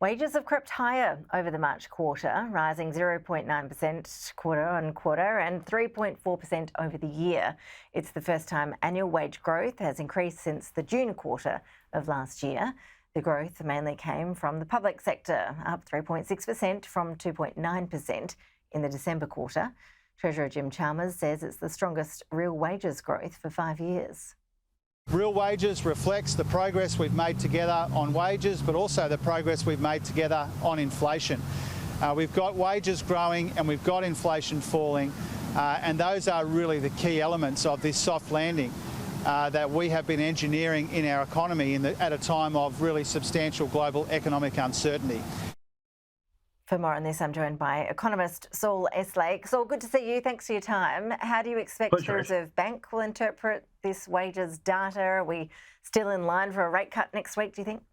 Wages have crept higher over the March quarter, rising 0.9% quarter on quarter and 3.4% over the year. It's the first time annual wage growth has increased since the June quarter of last year. The growth mainly came from the public sector, up 3.6% from 2.9% in the December quarter. Treasurer Jim Chalmers says it's the strongest real wages growth for 5 years. Real wages reflects the progress we've made together on wages, but also the progress we've made together on inflation. We've got wages growing and we've got inflation falling, and those are really the key elements of this soft landing that we have been engineering in our economy at a time of really substantial global economic uncertainty. For more on this, I'm joined by Economist Saul Eslake. Saul, good to see you. Thanks for your time. How do you expect the Reserve Bank will interpret this wages data? Are we still in line for a rate cut next week, do you think?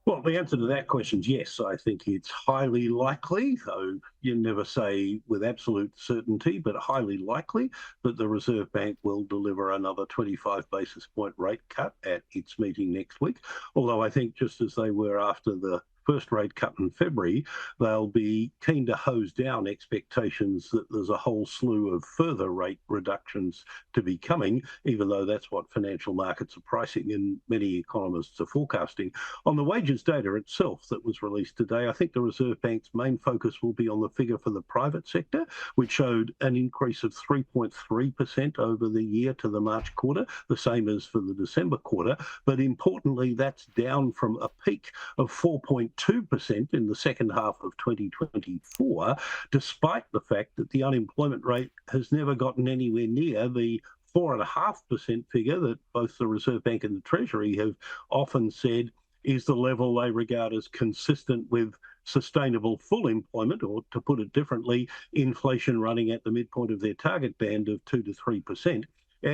Well, the answer to that question is yes. I think it's highly likely, though you never say with absolute certainty, but highly likely that the Reserve Bank will deliver another 25 basis point rate cut at its meeting next week. Although I think just as they were after the first rate cut in February, they'll be keen to hose down expectations that there's a whole slew of further rate reductions to be coming, even though that's what financial markets are pricing and many economists are forecasting. On the wages data itself that was released today, I think the Reserve Bank's main focus will be on the figure for the private sector, which showed an increase of 3.3% over the year to the March quarter, the same as for the December quarter. But importantly, that's down from a peak of 4.2% in the second half of 2024, despite the fact that the unemployment rate has never gotten anywhere near the 4.5% figure that both the Reserve Bank and the Treasury have often said is the level they regard as consistent with sustainable full employment, or to put it differently, inflation running at the midpoint of their target band of 2 to 3%.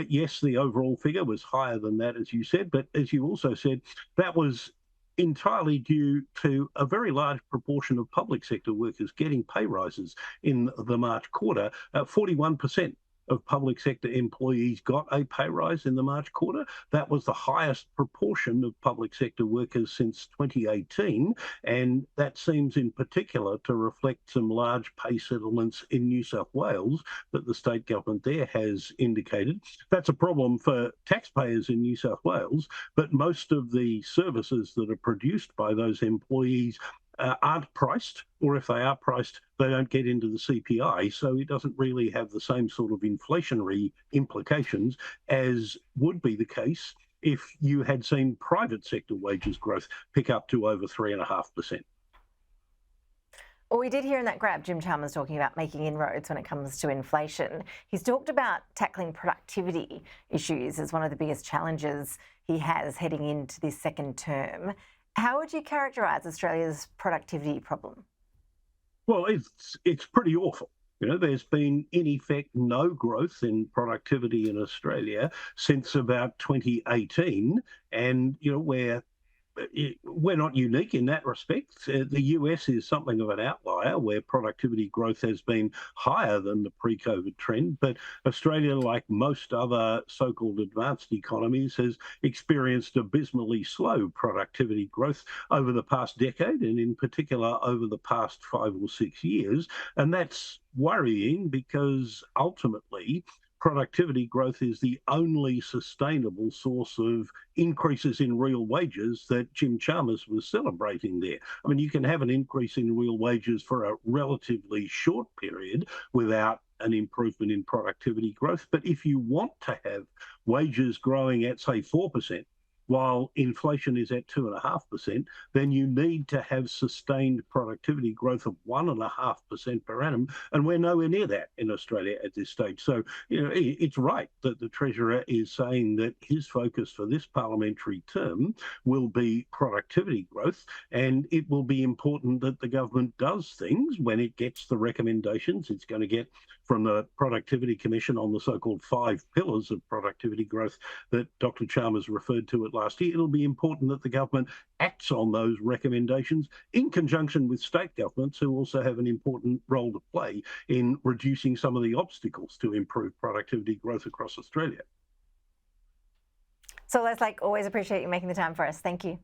Yes, the overall figure was higher than that, as you said, but as you also said, that was entirely due to a very large proportion of public sector workers getting pay rises in the March quarter. 41% of public sector employees got a pay rise in the March quarter. That was the highest proportion of public sector workers since 2018, and that seems in particular to reflect some large pay settlements in New South Wales that the state government there has indicated. That's a problem for taxpayers in New South Wales, but most of the services that are produced by those employees aren't priced, or if they are priced, they don't get into the CPI, so it doesn't really have the same sort of inflationary implications as would be the case if you had seen private sector wages growth pick up to over 3.5%. Well, we did hear in that grab Jim Chalmers talking about making inroads when it comes to inflation. He's talked about tackling productivity issues as one of the biggest challenges he has heading into this second term. How would you characterise Australia's productivity problem? Well, it's pretty awful. You know, there's been, in effect, no growth in productivity in Australia since about 2018. And, you know, we're not unique in that respect. The US is something of an outlier where productivity growth has been higher than the pre-COVID trend. But Australia, like most other so-called advanced economies, has experienced abysmally slow productivity growth over the past decade, and in particular over the past 5 or 6 years. And that's worrying because ultimately productivity growth is the only sustainable source of increases in real wages that Jim Chalmers was celebrating there. I mean, you can have an increase in real wages for a relatively short period without an improvement in productivity growth. But if you want to have wages growing at, say, 4%, while inflation is at 2.5%, then you need to have sustained productivity growth of 1.5% per annum, and we're nowhere near that in Australia at this stage. So, you know, it's right that the Treasurer is saying that his focus for this parliamentary term will be productivity growth, and it will be important that the government does things when it gets the recommendations it's going to get from the Productivity Commission on the so-called 5 pillars of productivity growth that Dr. Chalmers referred to it last year. It'll be important that the government acts on those recommendations in conjunction with state governments, who also have an important role to play in reducing some of the obstacles to improve productivity growth across Australia. So, Eslake, always appreciate you making the time for us. Thank you.